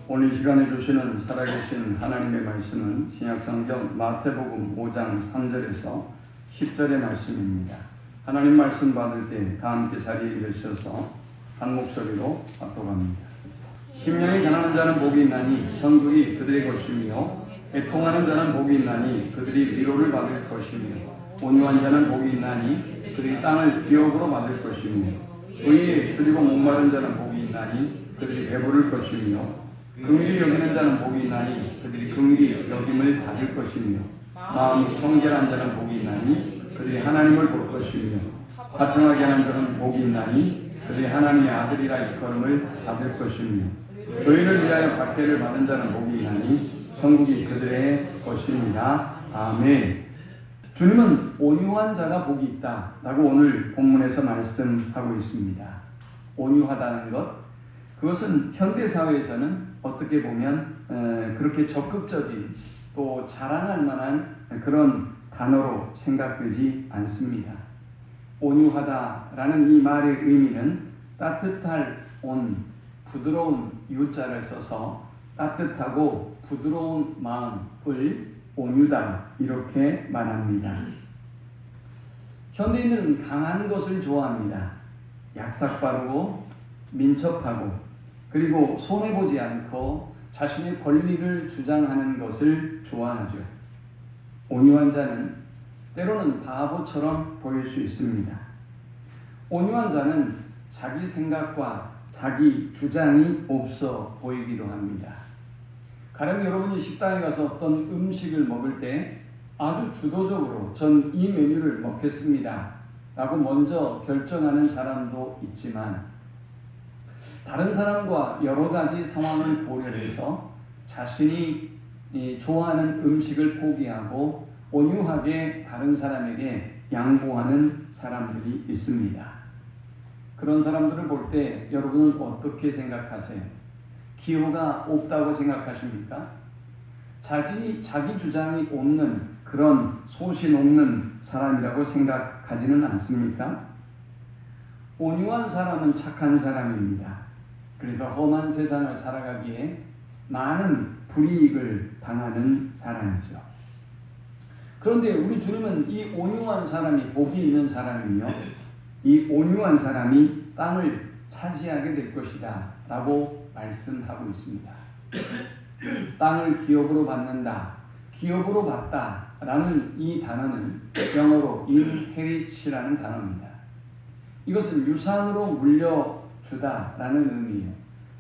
오늘 이 시간에 주시는 살아계신 하나님의 말씀은 신약성경 마태복음 5장 3절에서 10절의 말씀입니다. 하나님 말씀 받을 때 다 함께 자리에 계셔서 한 목소리로 합독합니다. 심령이 가난한 자는 복이 있나니 천국이 그들의 것이며, 애통하는 자는 복이 있나니 그들이 위로를 받을 것이며, 온유한 자는 복이 있나니 그들이 땅을 기업으로 받을 것이며, 의에 줄이고 목마른 자는 복이 있나니 그들이 배부를 것이며, 긍휼히 여기는 자는 복이 있나니 그들이 긍휼히 여김을 받을 것이며, 마음이 청결한 자는 복이 있나니 그들이 하나님을 볼 것이며, 화평하게 하는 자는 복이 있나니 그들이 하나님의 아들이라 일컬음을 받을 것이며, 의를 위하여 박해를 받은 자는 복이 있나니 천국이 그들의 것입니다. 아멘. 주님은 온유한 자가 복이 있다 라고 오늘 본문에서 말씀하고 있습니다. 온유하다는 것, 그것은 현대사회에서는 어떻게 보면 그렇게 적극적인 또 자랑할 만한 그런 단어로 생각되지 않습니다. 온유하다라는 이 말의 의미는 따뜻할 온, 부드러운 유자를 써서 따뜻하고 부드러운 마음을 온유다 이렇게 말합니다. 현대인은 강한 것을 좋아합니다. 약삭빠르고 민첩하고, 그리고 손해보지 않고 자신의 권리를 주장하는 것을 좋아하죠. 온유한 자는 때로는 바보처럼 보일 수 있습니다. 온유한 자는 자기 생각과 자기 주장이 없어 보이기도 합니다. 가령 여러분이 식당에 가서 어떤 음식을 먹을 때 아주 주도적으로 전 이 메뉴를 먹겠습니다 라고 먼저 결정하는 사람도 있지만, 다른 사람과 여러 가지 상황을 고려해서 자신이 좋아하는 음식을 포기하고 온유하게 다른 사람에게 양보하는 사람들이 있습니다. 그런 사람들을 볼 때 여러분은 어떻게 생각하세요? 기호가 없다고 생각하십니까? 자기 주장이 없는 그런 소신 없는 사람이라고 생각하지는 않습니까? 온유한 사람은 착한 사람입니다. 그래서 험한 세상을 살아가기에 많은 불이익을 당하는 사람이죠. 그런데 우리 주님은 이 온유한 사람이 복이 있는 사람이며, 이 온유한 사람이 땅을 차지하게 될 것이다 라고 말씀하고 있습니다. 땅을 기업으로 받는다, 기업으로 받다 라는 이 단어는 영어로 inherit이라는 단어입니다. 이것은 유산으로 물려주다 라는 의미예요.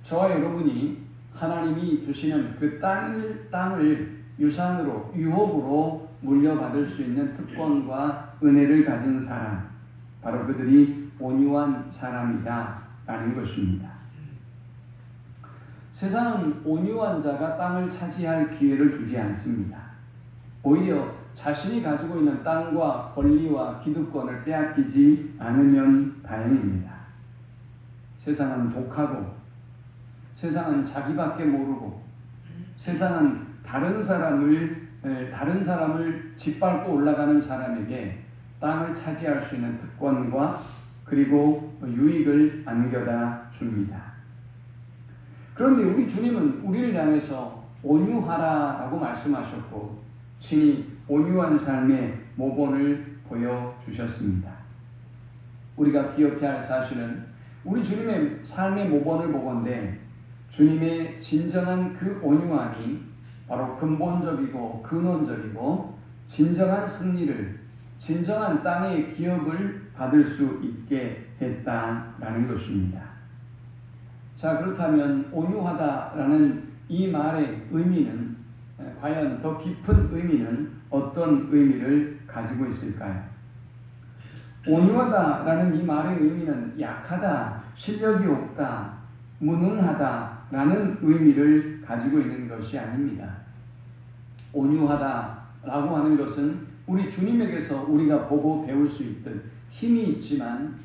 저와 여러분이 하나님이 주시는 그 땅을 유산으로, 유업으로 물려받을 수 있는 특권과 은혜를 가진 사람, 바로 그들이 온유한 사람이다 라는 것입니다. 세상은 온유한 자가 땅을 차지할 기회를 주지 않습니다. 오히려 자신이 가지고 있는 땅과 권리와 기득권을 빼앗기지 않으면 다행입니다. 세상은 독하고, 세상은 자기밖에 모르고, 세상은 다른 사람을 짓밟고 올라가는 사람에게 땅을 차지할 수 있는 특권과 그리고 유익을 안겨다 줍니다. 그런데 우리 주님은 우리를 향해서 온유하라라고 말씀하셨고, 친히 온유한 삶의 모본을 보여주셨습니다. 우리가 기억해야 할 사실은 우리 주님의 삶의 모본을 보건대 주님의 진정한 그 온유함이 바로 근본적이고 근원적이고 진정한 승리를, 진정한 땅의 기업을 받을 수 있게 했다라는 것입니다. 자, 그렇다면 온유하다라는 이 말의 의미는, 과연 더 깊은 의미는 어떤 의미를 가지고 있을까요? 온유하다라는 이 말의 의미는 약하다, 실력이 없다, 무능하다라는 의미를 가지고 있는 것이 아닙니다. 온유하다라고 하는 것은 우리 주님에게서 우리가 보고 배울 수 있듯 힘이 있지만,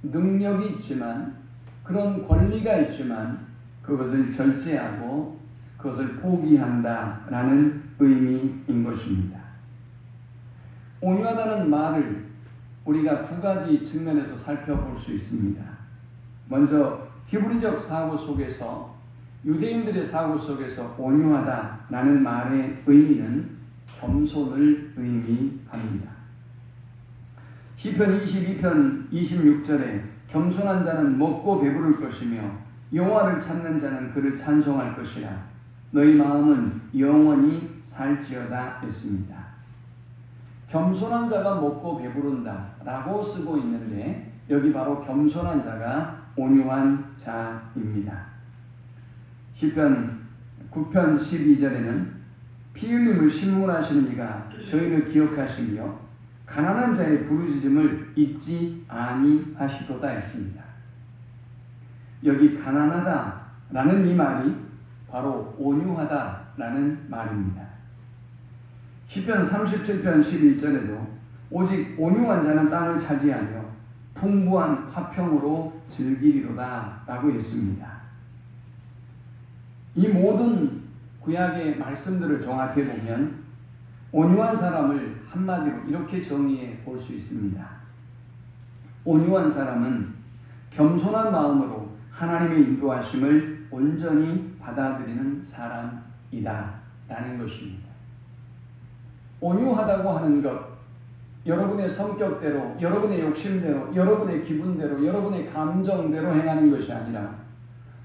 능력이 있지만, 그런 권리가 있지만 그것을 절제하고 그것을 포기한다라는 의미인 것입니다. 온유하다는 말을 우리가 두 가지 측면에서 살펴볼 수 있습니다. 먼저 히브리적 사고 속에서 유대인들의 사고 속에서 온유하다라는 말의 의미는 겸손을 의미합니다. 시편 22편 26절에 겸손한 자는 먹고 배부를 것이며 여호와를 찾는 자는 그를 찬송할 것이라. 너희 마음은 영원히 살지어다 했습니다. 겸손한 자가 먹고 배부른다 라고 쓰고 있는데 여기 바로 겸손한 자가 온유한 자입니다. 시편 9편 12절에는 피 흘림을 신문하시는 이가 저희를 기억하시며 가난한 자의 부르짖음을 잊지 아니하시도다 했습니다. 여기 가난하다라는 이 말이 바로 온유하다라는 말입니다. 시편 37편 11절에도 오직 온유한 자는 땅을 차지하며 풍부한 화평으로 즐기리로다 라고 했습니다. 이 모든 구약의 말씀들을 종합해 보면 온유한 사람을 한마디로 이렇게 정의해 볼 수 있습니다. 온유한 사람은 겸손한 마음으로 하나님의 인도하심을 온전히 받아들이는 사람이다 라는 것입니다. 온유하다고 하는 것, 여러분의 성격대로, 여러분의 욕심대로, 여러분의 기분대로, 여러분의 감정대로 행하는 것이 아니라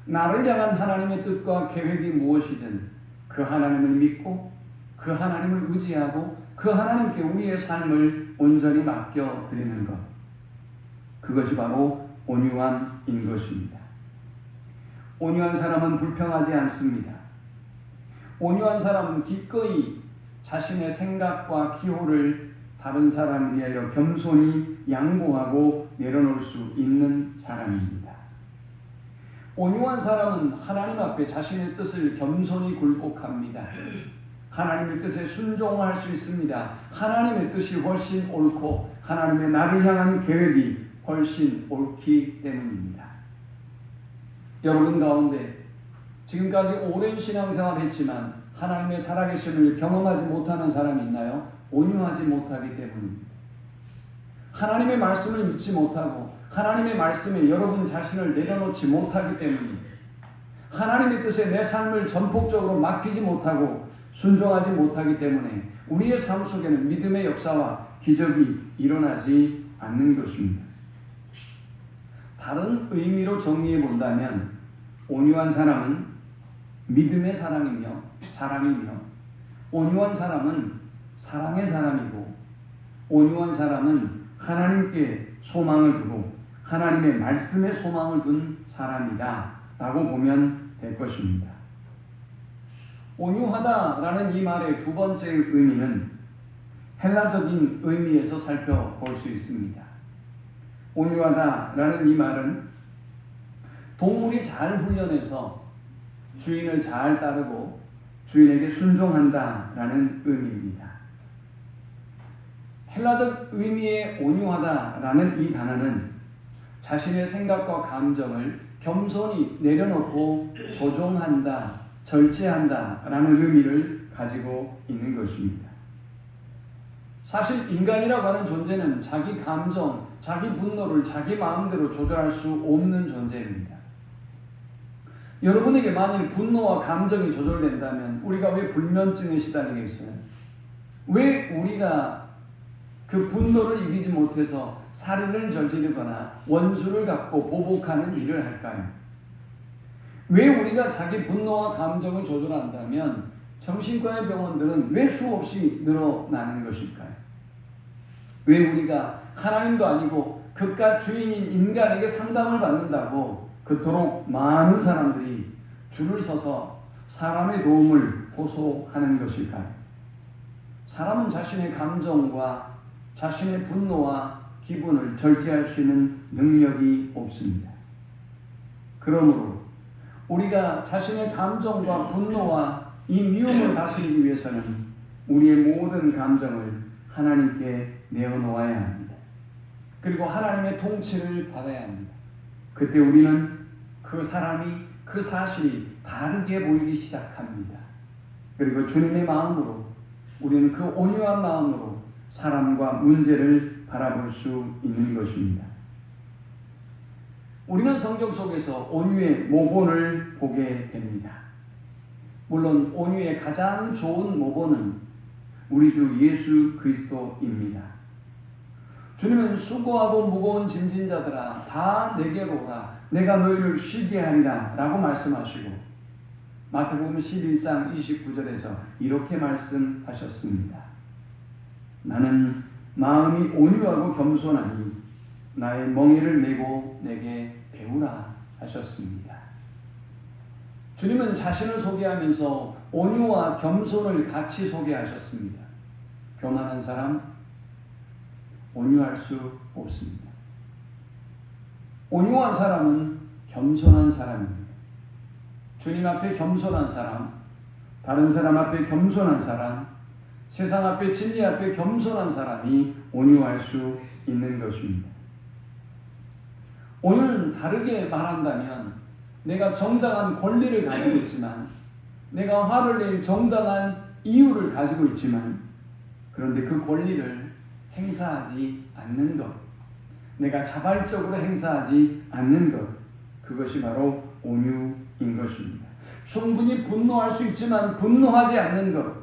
나를 향한 하나님의 뜻과 계획이 무엇이든 그 하나님을 믿고 그 하나님을 의지하고 그 하나님께 우리의 삶을 온전히 맡겨드리는 것, 그것이 바로 온유함인 것입니다. 온유한 사람은 불평하지 않습니다. 온유한 사람은 기꺼이 자신의 생각과 기호를 다른 사람을 위하여 겸손히 양보하고 내려놓을 수 있는 사람입니다. 온유한 사람은 하나님 앞에 자신의 뜻을 겸손히 굴복합니다. 하나님의 뜻에 순종할 수 있습니다. 하나님의 뜻이 훨씬 옳고 하나님의 나를 향한 계획이 훨씬 옳기 때문입니다. 여러분 가운데 지금까지 오랜 신앙생활을 했지만 하나님의 살아계심을 경험하지 못하는 사람이 있나요? 온유하지 못하기 때문입니다. 하나님의 말씀을 믿지 못하고 하나님의 말씀에 여러분 자신을 내려놓지 못하기 때문입니다. 하나님의 뜻에 내 삶을 전폭적으로 맡기지 못하고 순종하지 못하기 때문에 우리의 삶 속에는 믿음의 역사와 기적이 일어나지 않는 것입니다. 다른 의미로 정리해 본다면 온유한 사람은 믿음의 사람이며 온유한 사람은 사랑의 사람이고 온유한 사람은 하나님께 소망을 두고 하나님의 말씀에 소망을 둔 사람이다 라고 보면 될 것입니다. 온유하다라는 이 말의 두 번째 의미는 헬라적인 의미에서 살펴볼 수 있습니다. 온유하다라는 이 말은 동물이 잘 훈련해서 주인을 잘 따르고 주인에게 순종한다라는 의미입니다. 헬라적 의미의 온유하다라는 이 단어는 자신의 생각과 감정을 겸손히 내려놓고 조종한다, 절제한다라는 의미를 가지고 있는 것입니다. 사실 인간이라고 하는 존재는 자기 감정, 자기 분노를 자기 마음대로 조절할 수 없는 존재입니다. 여러분에게 만일 분노와 감정이 조절된다면 우리가 왜 불면증에 시달리겠어요? 왜 우리가 그 분노를 이기지 못해서 살인을 저지르거나 원수를 갖고 보복하는 일을 할까요? 왜 우리가 자기 분노와 감정을 조절한다면 정신과의 병원들은 왜 수없이 늘어나는 것일까요? 왜 우리가 하나님도 아니고 그깟 주인인 인간에게 상담을 받는다고 그토록 많은 사람들이 줄을 서서 사람의 도움을 호소하는 것일까요? 사람은 자신의 감정과 자신의 분노와 기분을 절제할 수 있는 능력이 없습니다. 그러므로 우리가 자신의 감정과 분노와 이 미움을 다스리기 위해서는 우리의 모든 감정을 하나님께 내어놓아야 합니다. 그리고 하나님의 통치를 받아야 합니다. 그때 우리는 그 사람이, 그 사실이 다르게 보이기 시작합니다. 그리고 주님의 마음으로 우리는 그 온유한 마음으로 사람과 문제를 바라볼 수 있는 것입니다. 우리는 성경 속에서 온유의 모본을 보게 됩니다. 물론 온유의 가장 좋은 모본은 우리 주 예수 그리스도입니다. 주님은 수고하고 무거운 짐진 자들아 다 내게로 오라 내가 너희를 쉬게 하리라 라고 말씀하시고 마태복음 11장 29절에서 이렇게 말씀하셨습니다. 나는 마음이 온유하고 겸손하니 나의 멍에를 메고 내게 배우라 하셨습니다. 주님은 자신을 소개하면서 온유와 겸손을 같이 소개하셨습니다. 교만한 사람 온유할 수 없습니다. 온유한 사람은 겸손한 사람입니다. 주님 앞에 겸손한 사람, 다른 사람 앞에 겸손한 사람, 세상 앞에 진리 앞에 겸손한 사람이 온유할 수 있는 것입니다. 오늘 다르게 말한다면 내가 정당한 권리를 가지고 있지만 내가 화를 낼 정당한 이유를 가지고 있지만 그런데 그 권리를 행사하지 않는 것, 내가 자발적으로 행사하지 않는 것, 그것이 바로 온유인 것입니다. 충분히 분노할 수 있지만 분노하지 않는 것,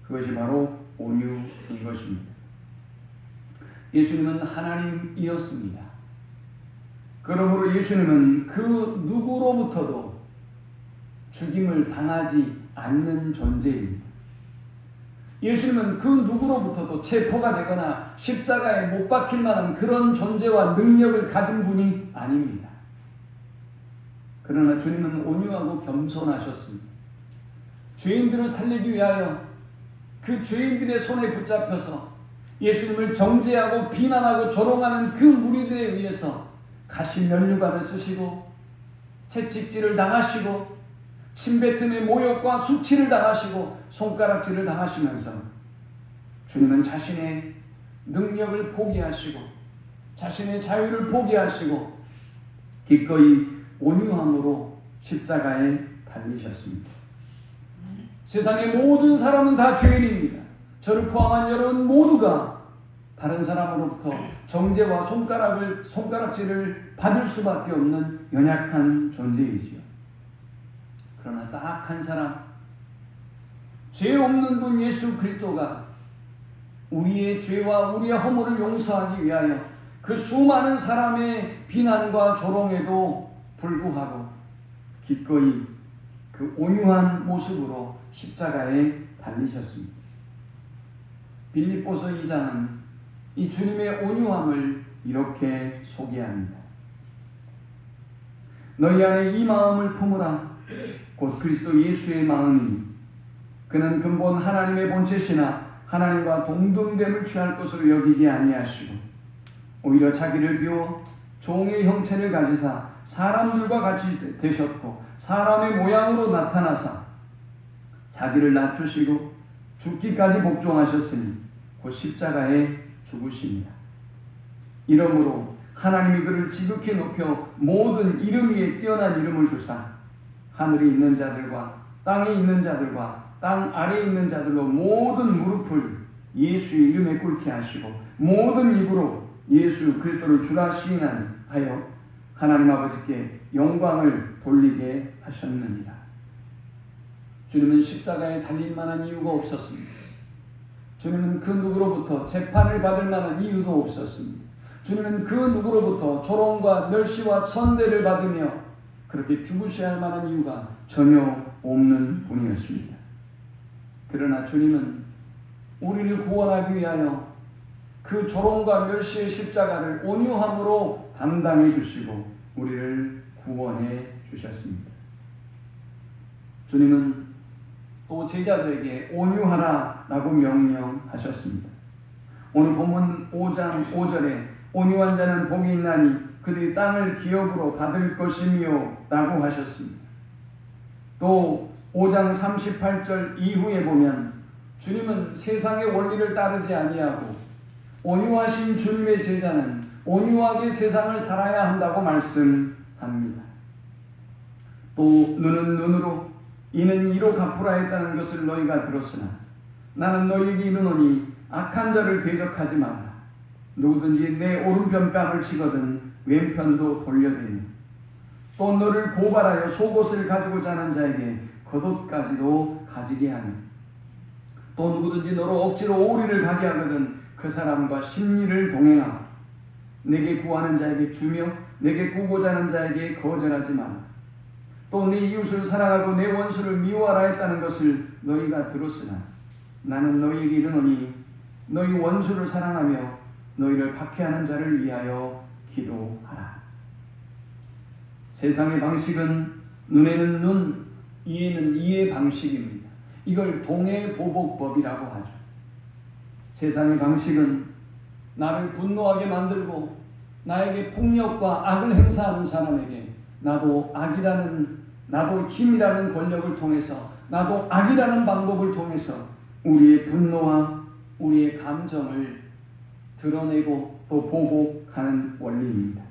그것이 바로 온유인 것입니다. 예수님은 하나님이었습니다. 그러므로 예수님은 그 누구로부터도 죽임을 당하지 않는 존재입니다. 예수님은 그 누구로부터도 체포가 되거나 십자가에 못 박힐 만한 그런 존재와 능력을 가진 분이 아닙니다. 그러나 주님은 온유하고 겸손하셨습니다. 죄인들을 살리기 위하여 그 죄인들의 손에 붙잡혀서 예수님을 정죄하고 비난하고 조롱하는 그 무리들에 의해서 가시 면류관을 쓰시고 채찍질을 당하시고 침뱉음의 모욕과 수치를 당하시고 손가락질을 당하시면서 주님은 자신의 능력을 포기하시고 자신의 자유를 포기하시고 기꺼이 온유함으로 십자가에 달리셨습니다. 세상의 모든 사람은 다 죄인입니다. 저를 포함한 여러분 모두가 다른 사람으로부터 정죄와 손가락질을 받을 수밖에 없는 연약한 존재이지요. 그러나 딱 한 사람, 죄 없는 분 예수 그리스도가 우리의 죄와 우리의 허물을 용서하기 위하여 그 수많은 사람의 비난과 조롱에도 불구하고 기꺼이 그 온유한 모습으로 십자가에 달리셨습니다. 빌립보서 2장은 이 주님의 온유함을 이렇게 소개합니다. 너희 안에 이 마음을 품으라. 곧 그리스도 예수의 마음이니 그는 근본 하나님의 본체시나 하나님과 동등됨을 취할 것으로 여기지 아니하시고 오히려 자기를 비워 종의 형체를 가지사 사람들과 같이 되셨고 사람의 모양으로 나타나사 자기를 낮추시고 죽기까지 복종하셨으니 곧 십자가에 죽으십니다. 이러므로 하나님이 그를 지극히 높여 모든 이름 위에 뛰어난 이름을 주사 하늘에 있는 자들과 땅에 있는 자들과 땅 아래에 있는 자들로 모든 무릎을 예수의 이름에 꿇게 하시고 모든 입으로 예수 그리스도를 주라 시인하여 하나님 아버지께 영광을 돌리게 하셨느니라. 주님은 십자가에 달릴 만한 이유가 없었습니다. 주님은 그 누구로부터 재판을 받을 만한 이유도 없었습니다. 주님은 그 누구로부터 조롱과 멸시와 천대를 받으며 그렇게 죽으셔야 할 만한 이유가 전혀 없는 분이었습니다. 그러나 주님은 우리를 구원하기 위하여 그 조롱과 멸시의 십자가를 온유함으로 담당해 주시고 우리를 구원해 주셨습니다. 주님은 또 제자들에게 온유하라 라고 명령하셨습니다. 오늘 본문 5장 5절에 온유한 자는 복이 있나니 그들이 땅을 기업으로 받을 것이며 라고 하셨습니다. 또 5장 38절 이후에 보면 주님은 세상의 원리를 따르지 아니하고 온유하신 주님의 제자는 온유하게 세상을 살아야 한다고 말씀합니다. 또 눈은 눈으로 이는 이로 갚으라 했다는 것을 너희가 들었으나 나는 너희에게 이르노니 악한 자를 대적하지 마라. 누구든지 내 오른편 뺨을 치거든 왼편도 돌려대니 또 너를 고발하여 속옷을 가지고자 하는 자에게 겉옷까지도 가지게 하며 또 누구든지 너로 억지로 오리를 가게 하거든 그 사람과 심리를 동행하고 내게 구하는 자에게 주며 내게 구고자 하는 자에게 거절하지 마라. 또 네 이웃을 사랑하고 내 원수를 미워하라 했다는 것을 너희가 들었으나 나는 너희에게 이르노니 너희 원수를 사랑하며 너희를 박해하는 자를 위하여 기도하라. 세상의 방식은 눈에는 눈, 이에는 이의 방식입니다. 이걸 동해보복법이라고 하죠. 세상의 방식은 나를 분노하게 만들고 나에게 폭력과 악을 행사하는 사람에게 나도 힘이라는 권력을 통해서 나도 악이라는 방법을 통해서 우리의 분노와 우리의 감정을 드러내고 또 보복하는 원리입니다.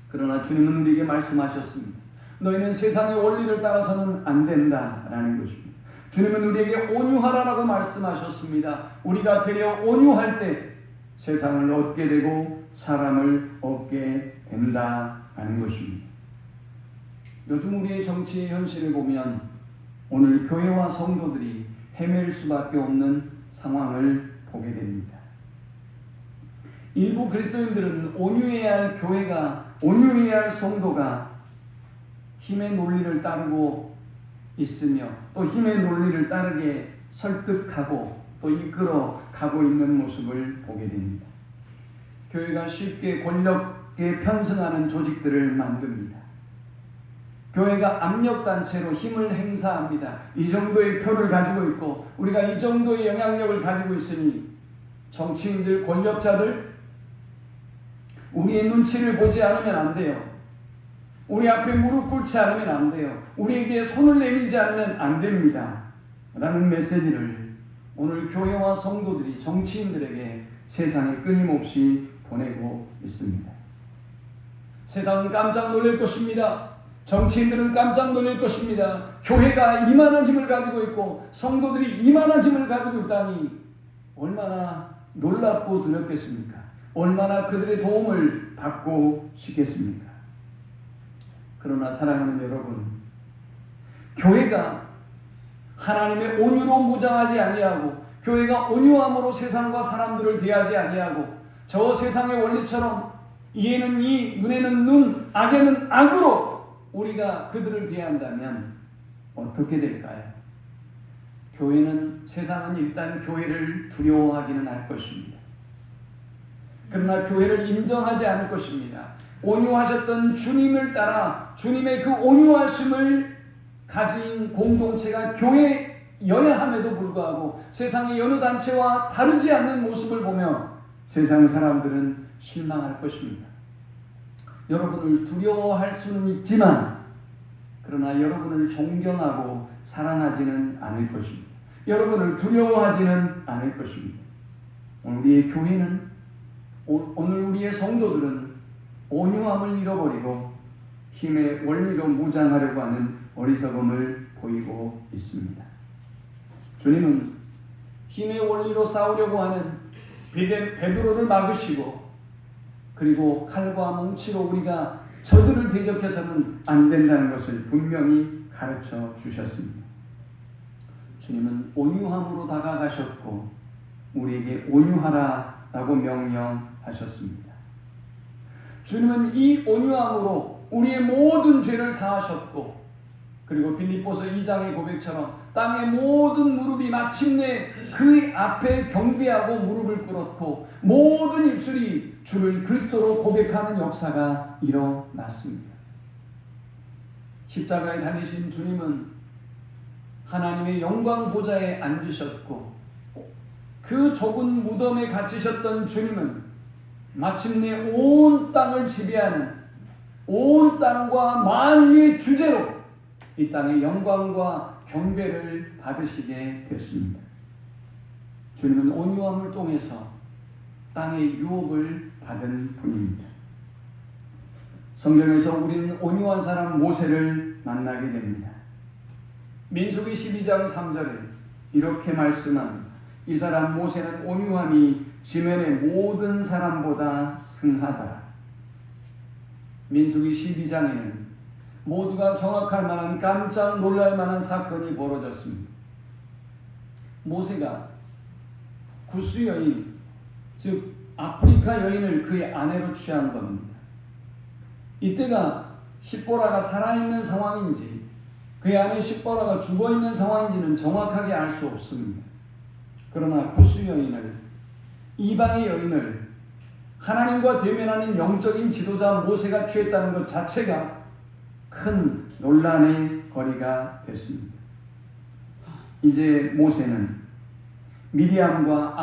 그러나 주님은 우리에게 말씀하셨습니다. 너희는 세상의 원리를 따라서는 안 된다라는 것입니다. 주님은 우리에게 온유하라라고 말씀하셨습니다. 우리가 되려 온유할 때 세상을 얻게 되고 사람을 얻게 된다라는 것입니다. 요즘 우리의 정치의 현실을 보면 오늘 교회와 성도들이 헤맬 수밖에 없는 상황을 보게 됩니다. 일부 그리스도인들은 온유해야 할 교회가, 온유해야 할 성도가 힘의 논리를 따르고 있으며 또 힘의 논리를 따르게 설득하고 또 이끌어 가고 있는 모습을 보게 됩니다. 교회가 쉽게 권력에 편승하는 조직들을 만듭니다. 교회가 압력단체로 힘을 행사합니다. 이 정도의 표를 가지고 있고 우리가 이 정도의 영향력을 가지고 있으니 정치인들, 권력자들 우리의 눈치를 보지 않으면 안 돼요. 우리 앞에 무릎 꿇지 않으면 안 돼요. 우리에게 손을 내밀지 않으면 안 됩니다. 라는 메시지를 오늘 교회와 성도들이 정치인들에게 세상에 끊임없이 보내고 있습니다. 세상은 깜짝 놀랄 것입니다. 정치인들은 깜짝 놀랄 것입니다. 교회가 이만한 힘을 가지고 있고 성도들이 이만한 힘을 가지고 있다니 얼마나 놀랍고 두렵겠습니까? 얼마나 그들의 도움을 받고 싶겠습니까? 그러나 사랑하는 여러분, 교회가 하나님의 온유로 무장하지 아니하고 교회가 온유함으로 세상과 사람들을 대하지 아니하고 저 세상의 원리처럼 이에는 이, 눈에는 눈, 악에는 악으로 우리가 그들을 대한다면 어떻게 될까요? 세상은 일단 교회를 두려워하기는 할 것입니다. 그러나 교회를 인정하지 않을 것입니다. 온유하셨던 주님을 따라 주님의 그 온유하심을 가진 공동체가 교회여야 함에도 불구하고 세상의 여느 단체와 다르지 않는 모습을 보며 세상 사람들은 실망할 것입니다. 여러분을 두려워할 수는 있지만 그러나 여러분을 존경하고 사랑하지는 않을 것입니다. 여러분을 두려워하지는 않을 것입니다. 오늘 우리의 교회는, 오늘 우리의 성도들은 온유함을 잃어버리고 힘의 원리로 무장하려고 하는 어리석음을 보이고 있습니다. 주님은 힘의 원리로 싸우려고 하는 베드로를 막으시고 그리고 칼과 뭉치로 우리가 저들을 대적해서는 안 된다는 것을 분명히 가르쳐 주셨습니다. 주님은 온유함으로 다가가셨고 우리에게 온유하라라고 명령하셨습니다. 주님은 이 온유함으로 우리의 모든 죄를 사하셨고 그리고 빌립보서 2장의 고백처럼 땅의 모든 무릎이 마침내 그 앞에 경배하고 무릎을 꿇었고 모든 입술이 주를 그리스도로 고백하는 역사가 일어났습니다. 십자가에 달리신 주님은 하나님의 영광 보좌에 앉으셨고 그 좁은 무덤에 갇히셨던 주님은 마침내 온 땅을 지배하는 온 땅과 만유의 주제로 이 땅의 영광과 경배를 받으시게 됐습니다. 주님은 온유함을 통해서 땅의 유업을 받은 분입니다. 성경에서 우리는 온유한 사람 모세를 만나게 됩니다. 민수기 12장 3절에 이렇게 말씀합니다. 이 사람 모세는 온유함이 지면의 모든 사람보다 승하더라. 민수기 12장에는 모두가 경악할 만한 깜짝 놀랄 만한 사건이 벌어졌습니다. 모세가 구스 여인, 즉 아프리카 여인을 그의 아내로 취한 겁니다. 이때가 십보라가 살아있는 상황인지 그의 아내 십보라가 죽어있는 상황인지는 정확하게 알 수 없습니다. 그러나 구스 여인을, 이방의 여인을 하나님과 대면하는 영적인 지도자 모세가 취했다는 것 자체가 큰 논란의 거리가 됐습니다. 이제 모세는 미리암과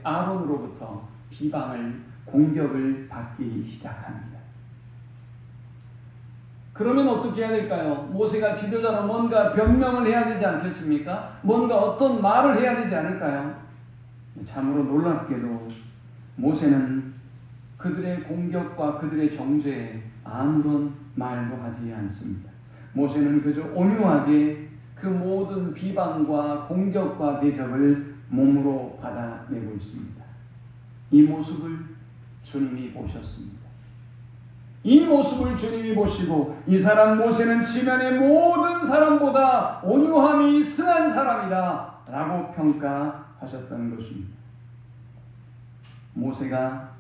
아론으로부터 비방을, 공격을 받기 시작합니다. 그러면 어떻게 해야 될까요? 모세가 지도자로 뭔가 변명을 해야 되지 않겠습니까? 뭔가 어떤 말을 해야 되지 않을까요? 참으로 놀랍게도 모세는 그들의 공격과 그들의 정죄에 아무런 말도 하지 않습니다. 모세는 그저 온유하게 그 모든 비방과 공격과 대적을 몸으로 받아내고 있습니다. 이 모습을 주님이 보셨습니다. 이 모습을 주님이 보시고 이 사람 모세는 지면의 모든 사람보다 온유함이 승한 사람이다 라고 평가하셨던 것입니다. 모세가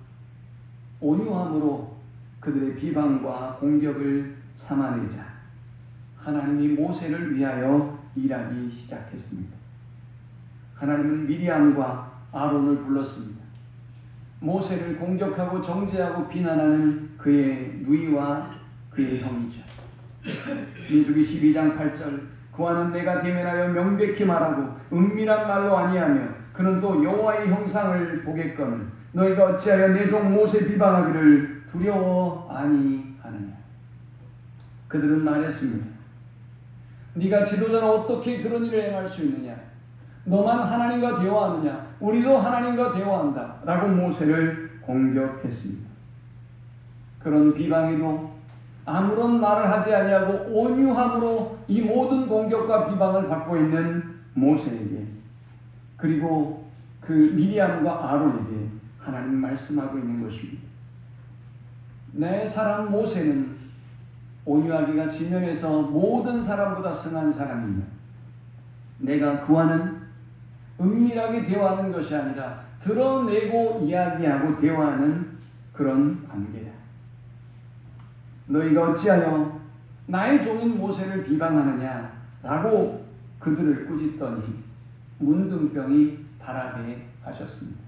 온유함으로 그들의 비방과 공격을 참아내자 하나님이 모세를 위하여 일하기 시작했습니다. 하나님은 미리암과 아론을 불렀습니다. 모세를 공격하고 정죄하고 비난하는 그의 누이와 그의 형이죠. 민수기 12장 8절 그와는 내가 대면하여 명백히 말하고 은밀한 말로 아니하며 그는 또 여호와의 형상을 보겠거늘 너희가 어찌하여 내 종 모세 비방하기를 두려워 아니하느냐. 그들은 말했습니다. 네가 지도자로 어떻게 그런 일을 행할 수 있느냐. 너만 하나님과 대화하느냐. 우리도 하나님과 대화한다 라고 모세를 공격했습니다. 그런 비방에도 아무런 말을 하지 아니하고 온유함으로 이 모든 공격과 비방을 받고 있는 모세에게, 그리고 그 미리암과 아론에게 하나님 말씀하고 있는 것입니다. 내 사람 모세는 온유하기가 지면에서 모든 사람보다 승한 사람이며 내가 그와는 은밀하게 대화하는 것이 아니라 드러내고 이야기하고 대화하는 그런 관계다. 너희가 어찌하여 나의 종인 모세를 비방하느냐 라고 그들을 꾸짖더니 문둥병이 발하게 하셨습니다.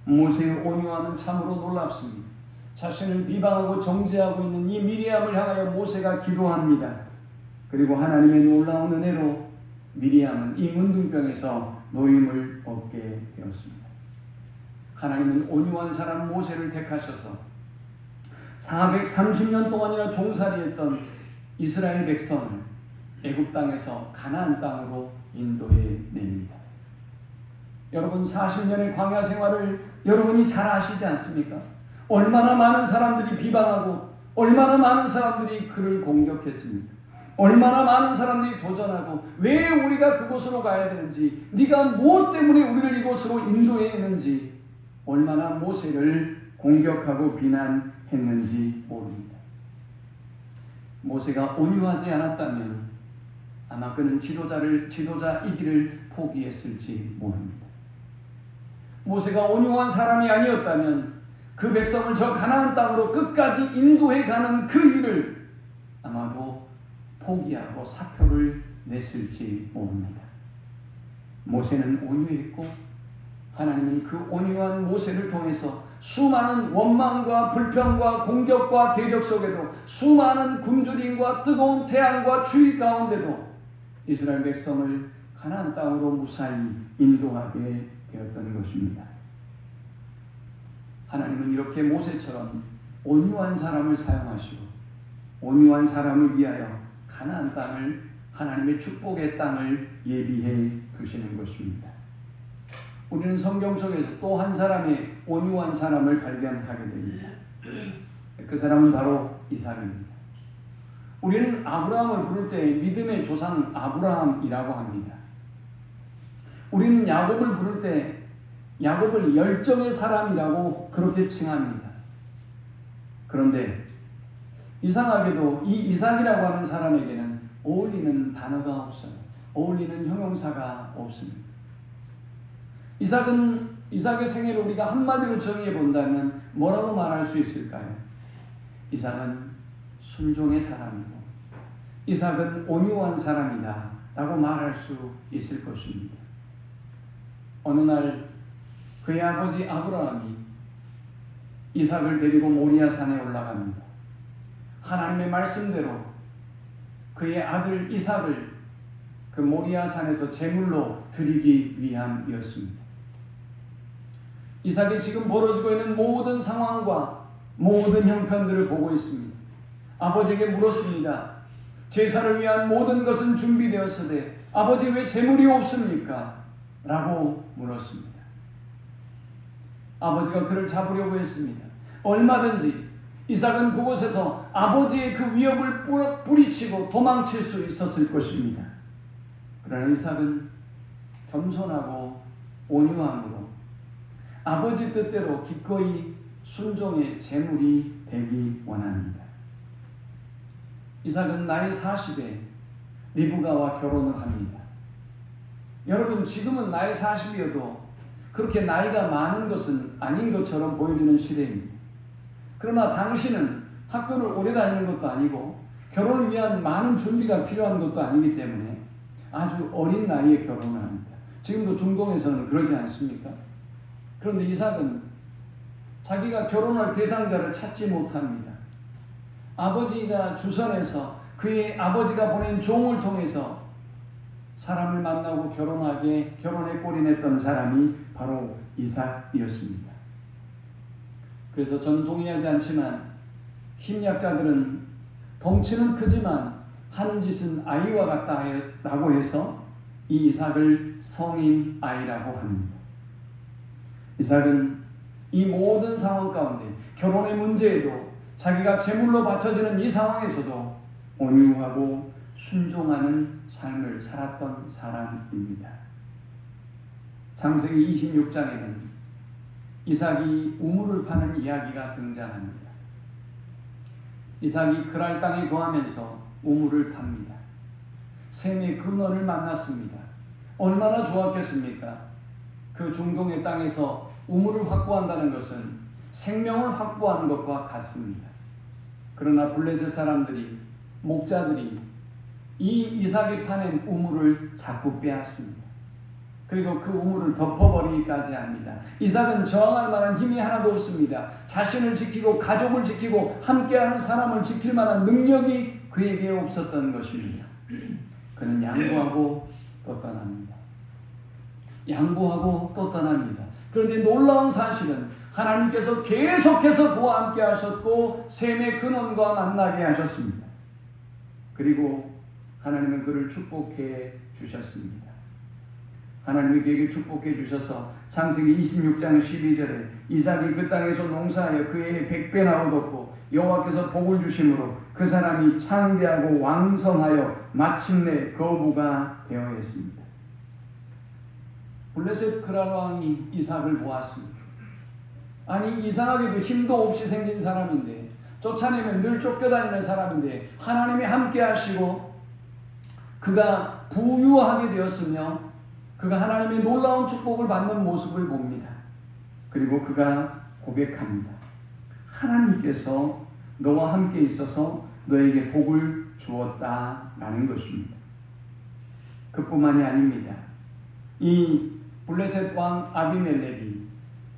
모세의 온유함은 참으로 놀랍습니다. 자신을 비방하고 정죄하고 있는 이 미리암을 향하여 모세가 기도합니다. 그리고 하나님의 놀라운 은혜로 미리암은 이 문둥병에서 노임을 얻게 되었습니다. 하나님은 온유한 사람 모세를 택하셔서 430년 동안이나 종살이했던 이스라엘 백성을 애굽 땅에서 가나안 땅으로 인도해 냅니다. 여러분 40년의 광야 생활을 여러분이 잘 아시지 않습니까? 얼마나 많은 사람들이 비방하고 얼마나 많은 사람들이 그를 공격했습니까? 얼마나 많은 사람들이 도전하고 왜 우리가 그곳으로 가야 되는지, 네가 무엇 때문에 우리를 이곳으로 인도했는지 얼마나 모세를 공격하고 비난했는지 모릅니다. 모세가 온유하지 않았다면 아마 그는 지도자이기를 포기했을지 모릅니다. 모세가 온유한 사람이 아니었다면 그 백성을 저 가나안 땅으로 끝까지 인도해 가는 그 일을 아마도 포기하고 사표를 냈을지 모릅니다. 모세는 온유했고 하나님은 그 온유한 모세를 통해서 수많은 원망과 불평과 공격과 대적 속에도 수많은 굶주림과 뜨거운 태양과 추위 가운데도 이스라엘 백성을 가나안 땅으로 무사히 인도하게 되었던 것입니다. 하나님은 이렇게 모세처럼 온유한 사람을 사용하시고 온유한 사람을 위하여 가나안 땅을, 하나님의 축복의 땅을 예비해 두시는 것입니다. 우리는 성경 속에서 또 한 사람의 온유한 사람을 발견하게 됩니다. 그 사람은 바로 이삭입니다. 우리는 아브라함을 부를 때 믿음의 조상 아브라함이라고 합니다. 우리는 야곱을 부를 때 야곱을 열정의 사람이라고 그렇게 칭합니다. 그런데 이상하게도 이 이삭이라고 하는 사람에게는 어울리는 단어가 없어요. 어울리는 형용사가 없습니다. 이삭의 생애를 우리가 한마디로 정의해 본다면 뭐라고 말할 수 있을까요? 이삭은 순종의 사람이고 이삭은 온유한 사람이다 라고 말할 수 있을 것입니다. 어느 날 그의 아버지 아브라함이 이삭을 데리고 모리아 산에 올라갑니다. 하나님의 말씀대로 그의 아들 이삭을 그 모리아 산에서 제물로 드리기 위함이었습니다. 이삭이 지금 벌어지고 있는 모든 상황과 모든 형편들을 보고 있습니다. 아버지에게 물었습니다. 제사를 위한 모든 것은 준비되었으되 아버지 왜 제물이 없습니까? 라고 물었습니다. 아버지가 그를 잡으려고 했습니다. 얼마든지 이삭은 그곳에서 아버지의 그 위협을 뿌리치고 도망칠 수 있었을 것입니다. 그러나 이삭은 겸손하고 온유함으로 아버지 뜻대로 기꺼이 순종의 제물이 되기 원합니다. 이삭은 나이 40에 리브가와 결혼을 합니다. 여러분, 지금은 나이 40이어도 그렇게 나이가 많은 것은 아닌 것처럼 보여지는 시대입니다. 그러나 당신은 학교를 오래 다니는 것도 아니고 결혼을 위한 많은 준비가 필요한 것도 아니기 때문에 아주 어린 나이에 결혼을 합니다. 지금도 중동에서는 그러지 않습니까? 그런데 이삭은 자기가 결혼할 대상자를 찾지 못합니다. 아버지가 주선해서 그의 아버지가 보낸 종을 통해서 사람을 만나고 결혼에 골인했던 사람이 바로 이삭이었습니다. 그래서 저는 동의하지 않지만 심리학자들은 덩치는 크지만 하는 짓은 아이와 같다라고 해서 이 이삭을 성인 아이라고 합니다. 이삭은 이 모든 상황 가운데 결혼의 문제에도 자기가 제물로 바쳐지는 이 상황에서도 온유하고 순종하는 삶을 살았던 사람입니다. 창세기 26장에는 이삭이 우물을 파는 이야기가 등장합니다. 이삭이 그랄 땅에 거하면서 우물을 팝니다. 샘의 근원을 만났습니다. 얼마나 좋았겠습니까? 그 중동의 땅에서 우물을 확보한다는 것은 생명을 확보하는 것과 같습니다. 그러나 블레셋 사람들이, 목자들이 이 이삭이 파낸 우물을 자꾸 빼앗습니다. 그리고 그 우물을 덮어버리기까지 합니다. 이삭은 저항할 만한 힘이 하나도 없습니다. 자신을 지키고 가족을 지키고 함께하는 사람을 지킬 만한 능력이 그에게 없었던 것입니다. 그는 양보하고 또 떠납니다. 양보하고 또 떠납니다. 그런데 놀라운 사실은 하나님께서 계속해서 그와 함께 하셨고 샘의 근원과 만나게 하셨습니다. 그리고 하나님은 그를 축복해 주셨습니다. 하나님이 그에게 축복해 주셔서 창세기 26장 12절에 이삭이 그 땅에서 농사하여 그의 100배나 얻었고 여호와께서 복을 주심으로 그 사람이 창대하고 왕성하여 마침내 거부가 되어 했습니다. 블레셋 그랄 왕이 이삭을 보았습니다. 아니, 이상하게도 힘도 없이 생긴 사람인데, 쫓아내면 늘 쫓겨다니는 사람인데 하나님이 함께 하시고 그가 부유하게 되었으며 그가 하나님의 놀라운 축복을 받는 모습을 봅니다. 그리고 그가 고백합니다. 하나님께서 너와 함께 있어서 너에게 복을 주었다라는 것입니다. 그뿐만이 아닙니다. 이 블레셋 왕 아비멜렉이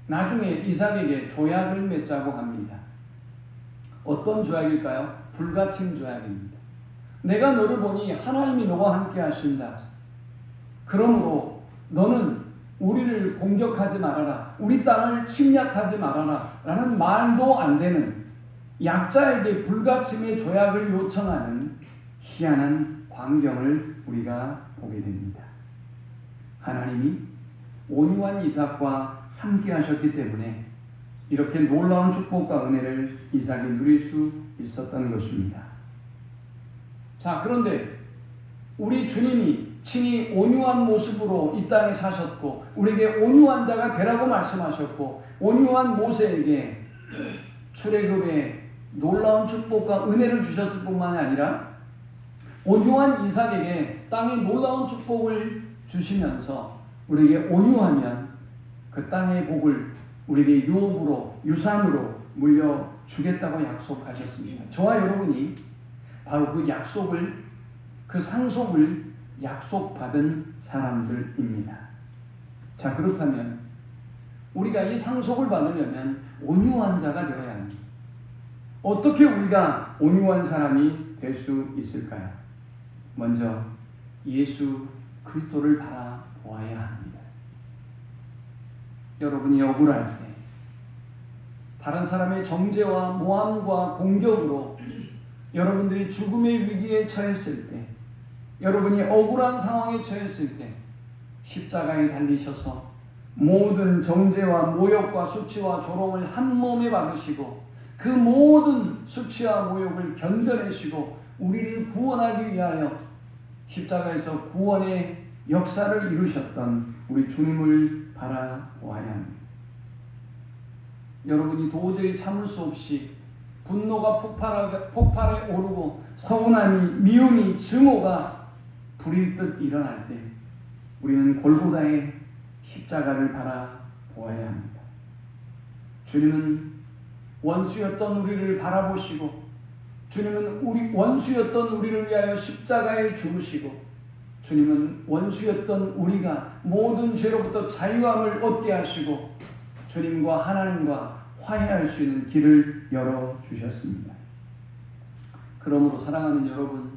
나중에 이삭에게 조약을 맺자고 합니다. 어떤 조약일까요? 불가침 조약입니다. 내가 너를 보니 하나님이 너와 함께 하신다. 그러므로 너는 우리를 공격하지 말아라. 우리 땅을 침략하지 말아라. 라는 말도 안 되는 약자에게 불가침의 조약을 요청하는 희한한 광경을 우리가 보게 됩니다. 하나님이 온유한 이삭과 함께 하셨기 때문에 이렇게 놀라운 축복과 은혜를 이삭이 누릴 수 있었던 것입니다. 자, 그런데 우리 주님이 친히 온유한 모습으로 이 땅에 사셨고 우리에게 온유한 자가 되라고 말씀하셨고 온유한 모세에게 출애굽의 놀라운 축복과 은혜를 주셨을 뿐만이 아니라 온유한 이삭에게 땅의 놀라운 축복을 주시면서 우리에게 온유하면 그 땅의 복을 우리에게 유업으로 유산으로 물려주겠다고 약속하셨습니다. 저와 여러분이 바로 그 약속을 그 상속을 약속받은 사람들입니다. 자, 그렇다면 우리가 이 상속을 받으려면 온유한 자가 되어야 합니다. 어떻게 우리가 온유한 사람이 될 수 있을까요? 먼저 예수 그리스도를 바라보아야 합니다. 여러분이 억울할 때, 다른 사람의 정죄와 모함과 공격으로 여러분들이 죽음의 위기에 처했을 때, 여러분이 억울한 상황에 처했을 때 십자가에 달리셔서 모든 정죄와 모욕과 수치와 조롱을 한 몸에 받으시고 그 모든 수치와 모욕을 견뎌내시고 우리를 구원하기 위하여 십자가에서 구원의 역사를 이루셨던 우리 주님을 바라보아야 합니다. 여러분이 도저히 참을 수 없이 분노가 폭발에 오르고 서운함이, 미움이, 증오가 불일 듯 일어날 때 우리는 골고다의 십자가를 바라보아야 합니다. 주님은 원수였던 우리를 바라보시고 주님은 우리 원수였던 우리를 위하여 십자가에 죽으시고 주님은 원수였던 우리가 모든 죄로부터 자유함을 얻게 하시고 주님과 하나님과 화해할 수 있는 길을 열어주셨습니다. 그러므로 사랑하는 여러분,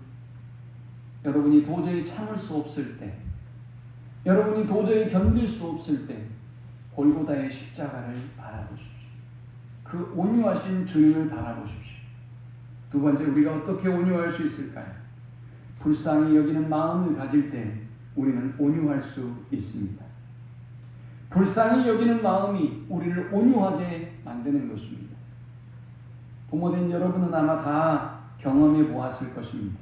여러분이 도저히 참을 수 없을 때, 여러분이 도저히 견딜 수 없을 때 골고다의 십자가를 바라보십시오. 그 온유하신 주님을 바라보십시오. 두 번째, 우리가 어떻게 온유할 수 있을까요? 불쌍히 여기는 마음을 가질 때 우리는 온유할 수 있습니다. 불쌍히 여기는 마음이 우리를 온유하게 만드는 것입니다. 부모된 여러분은 아마 다 경험해 보았을 것입니다.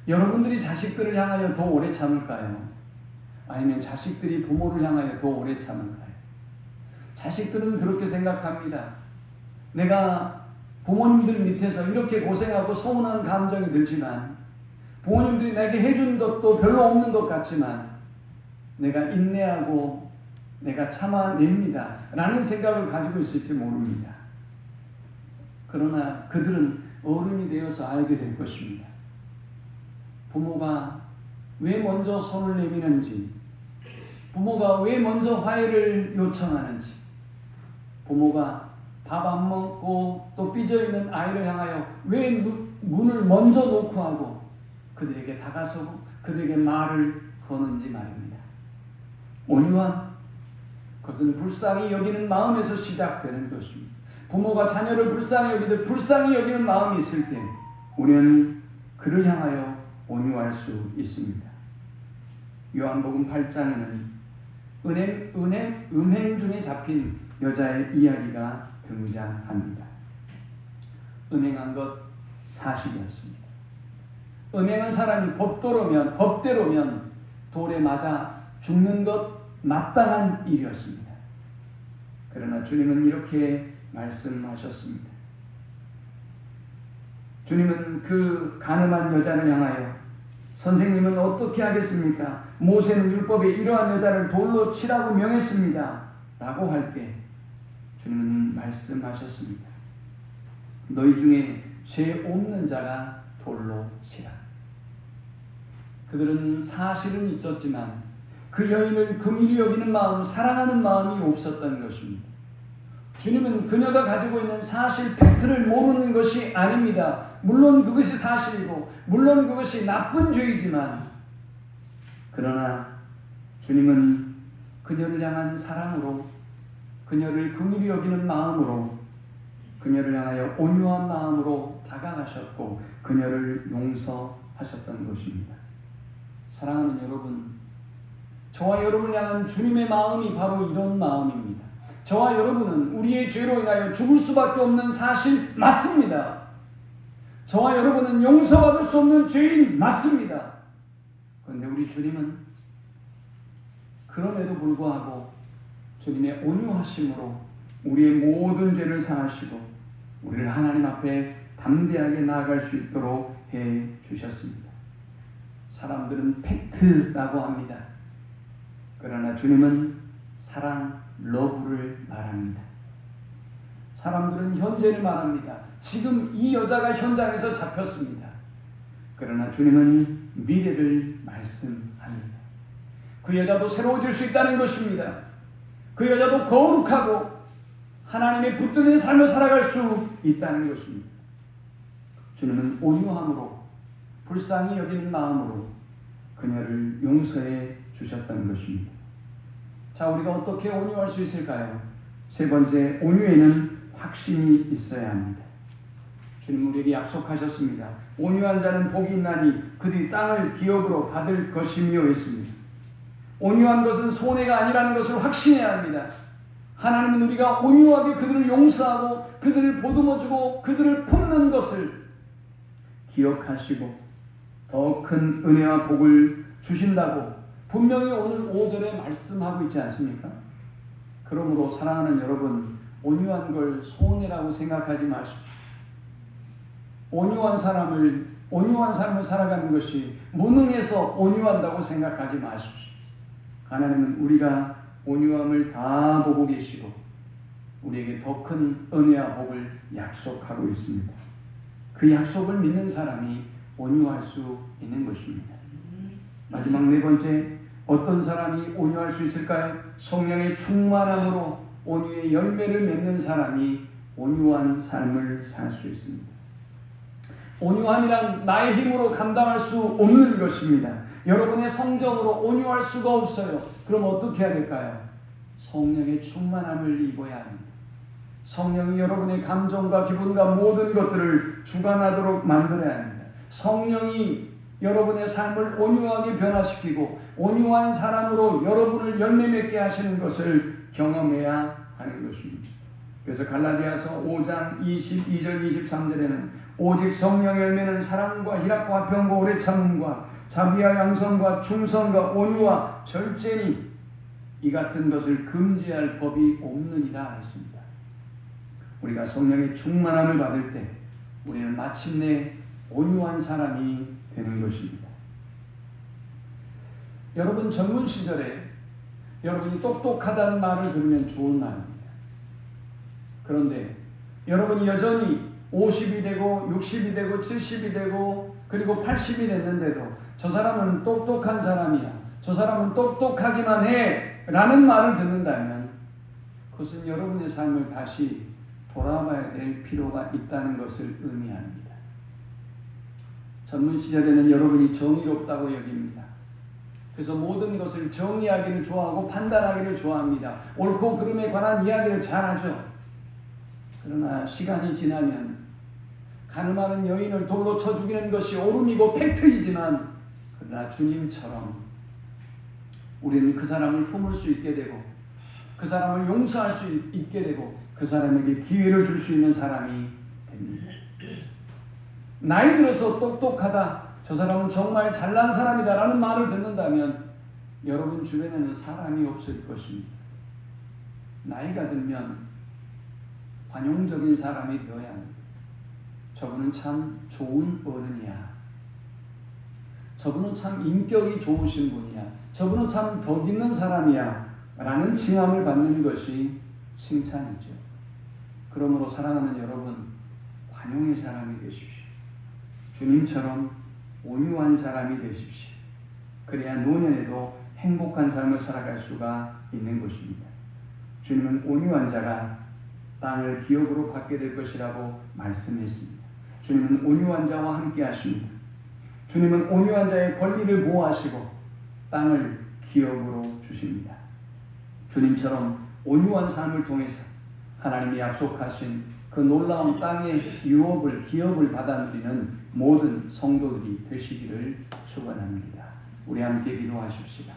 여러분들이 자식들을 향하여 더 오래 참을까요? 아니면 자식들이 부모를 향하여 더 오래 참을까요? 자식들은 그렇게 생각합니다. 내가 부모님들 밑에서 이렇게 고생하고 서운한 감정이 들지만 부모님들이 내게 해준 것도 별로 없는 것 같지만 내가 인내하고 내가 참아냅니다 라는 생각을 가지고 있을지 모릅니다. 그러나 그들은 어른이 되어서 알게 될 것입니다. 부모가 왜 먼저 손을 내미는지, 부모가 왜 먼저 화해를 요청하는지, 부모가 밥 안 먹고 또 삐져있는 아이를 향하여 왜 문을 먼저 놓고 하고 그들에게 다가서고 그들에게 말을 거는지 말입니다. 온유함, 그것은 불쌍히 여기는 마음에서 시작되는 것입니다. 부모가 자녀를 불쌍히 여기듯 불쌍히 여기는 마음이 있을 때 우리는 그를 향하여 온유할 수 있습니다. 요한복음 8장에는 음행 중에 잡힌 여자의 이야기가 등장합니다. 음행한 것 사실이었습니다. 음행한 사람이 법대로면 돌에 맞아 죽는 것 마땅한 일이었습니다. 그러나 주님은 이렇게 말씀하셨습니다. 주님은 그 가늠한 여자를 향하여 선생님은 어떻게 하겠습니까? 모세는 율법에 이러한 여자를 돌로 치라고 명했습니다 라고 할 때 주님은 말씀하셨습니다. 너희 중에 죄 없는 자가 돌로 치라. 그들은 사실은 있었지만 그 여인을 긍휼히 여기는 마음, 사랑하는 마음이 없었던 것입니다. 주님은 그녀가 가지고 있는 사실 팩트를 모르는 것이 아닙니다. 물론 그것이 사실이고 물론 그것이 나쁜 죄이지만 그러나 주님은 그녀를 향한 사랑으로, 그녀를 긍휼히 여기는 마음으로, 그녀를 향하여 온유한 마음으로 다가가셨고 그녀를 용서하셨던 것입니다. 사랑하는 여러분, 저와 여러분을 향한 주님의 마음이 바로 이런 마음입니다. 저와 여러분은 우리의 죄로 인하여 죽을 수밖에 없는 사실 맞습니다. 저와 여러분은 용서받을 수 없는 죄인 맞습니다. 그런데 우리 주님은 그럼에도 불구하고 주님의 온유하심으로 우리의 모든 죄를 사하시고 우리를 하나님 앞에 담대하게 나아갈 수 있도록 해 주셨습니다. 사람들은 팩트라고 합니다. 그러나 주님은 사랑, 러브를 말합니다. 사람들은 현재를 말합니다. 지금 이 여자가 현장에서 잡혔습니다. 그러나 주님은 미래를 말씀합니다. 그 여자도 새로워질 수 있다는 것입니다. 그 여자도 거룩하고 하나님의 붙드는 삶을 살아갈 수 있다는 것입니다. 주님은 온유함으로, 불쌍히 여기는 마음으로 그녀를 용서해 주셨다는 것입니다. 자, 우리가 어떻게 온유할 수 있을까요? 세 번째, 온유에는 확신이 있어야 합니다. 주님 우리에게 약속하셨습니다. 온유한 자는 복이 있나니 그들이 땅을 기업으로 받을 것이며 했습니다. 온유한 것은 손해가 아니라는 것을 확신해야 합니다. 하나님은 우리가 온유하게 그들을 용서하고 그들을 보듬어주고 그들을 품는 것을 기억하시고 더 큰 은혜와 복을 주신다고 분명히 오늘 5절에 말씀하고 있지 않습니까? 그러므로 사랑하는 여러분, 온유한 걸 손해라고 생각하지 마십시오. 온유한 삶을 살아가는 것이 무능해서 온유한다고 생각하지 마십시오. 하나님은 우리가 온유함을 다 보고 계시고 우리에게 더 큰 은혜와 복을 약속하고 있습니다. 그 약속을 믿는 사람이 온유할 수 있는 것입니다. 마지막 네 번째, 어떤 사람이 온유할 수 있을까요? 성령의 충만함으로 온유의 열매를 맺는 사람이 온유한 삶을 살 수 있습니다. 온유함이란 나의 힘으로 감당할 수 없는 것입니다. 여러분의 성정으로 온유할 수가 없어요. 그럼 어떻게 해야 될까요? 성령의 충만함을 입어야 합니다. 성령이 여러분의 감정과 기분과 모든 것들을 주관하도록 만들어야 합니다. 성령이 여러분의 삶을 온유하게 변화시키고 온유한 사람으로 여러분을 열매 맺게 하시는 것을 경험해야 하는 것입니다. 그래서 갈라디아서 5장 22절 23절에는 오직 성령 열매는 사랑과 희락과 화평과 오래 참음과 자비와 양선과 충성과 온유와 절제니 이 같은 것을 금지할 법이 없느니라 했습니다. 우리가 성령의 충만함을 받을 때 우리는 마침내 온유한 사람이 되는 것입니다. 여러분 젊은 시절에 여러분이 똑똑하다는 말을 들으면 좋은 말입니다. 그런데 여러분이 여전히 50이 되고 60이 되고 70이 되고 그리고 80이 됐는데도 저 사람은 똑똑한 사람이야, 저 사람은 똑똑하기만 해 라는 말을 듣는다면 그것은 여러분의 삶을 다시 돌아봐야 될 필요가 있다는 것을 의미합니다. 젊은 시절에는 여러분이 정의롭다고 여깁니다. 그래서 모든 것을 정의하기를 좋아하고 판단하기를 좋아합니다. 옳고 그름에 관한 이야기를 잘하죠. 그러나 시간이 지나면 가늠하는 여인을 돌로 쳐 죽이는 것이 옳음이고 팩트이지만 그러나 주님처럼 우리는 그 사람을 품을 수 있게 되고 그 사람을 용서할 수 있게 되고 그 사람에게 기회를 줄 수 있는 사람이 됩니다. 나이 들어서 똑똑하다, 저 사람은 정말 잘난 사람이다 라는 말을 듣는다면 여러분 주변에는 사람이 없을 것입니다. 나이가 들면 관용적인 사람이 되어야 합니다. 저분은 참 좋은 어른이야, 저분은 참 인격이 좋으신 분이야, 저분은 참 덕 있는 사람이야 라는 칭함을 받는 것이 칭찬이죠. 그러므로 사랑하는 여러분, 관용의 사람이 되십시오. 주님처럼 온유한 사람이 되십시오. 그래야 노년에도 행복한 삶을 살아갈 수가 있는 것입니다. 주님은 온유한 자가 땅을 기업으로 받게 될 것이라고 말씀했습니다. 주님은 온유한 자와 함께 하십니다. 주님은 온유한 자의 권리를 보호하시고 땅을 기업으로 주십니다. 주님처럼 온유한 삶을 통해서 하나님이 약속하신 그 놀라운 땅의 유업을, 기업을 받아들이는 모든 성도들이 되시기를 축원합니다. 우리 함께 기도하십시다.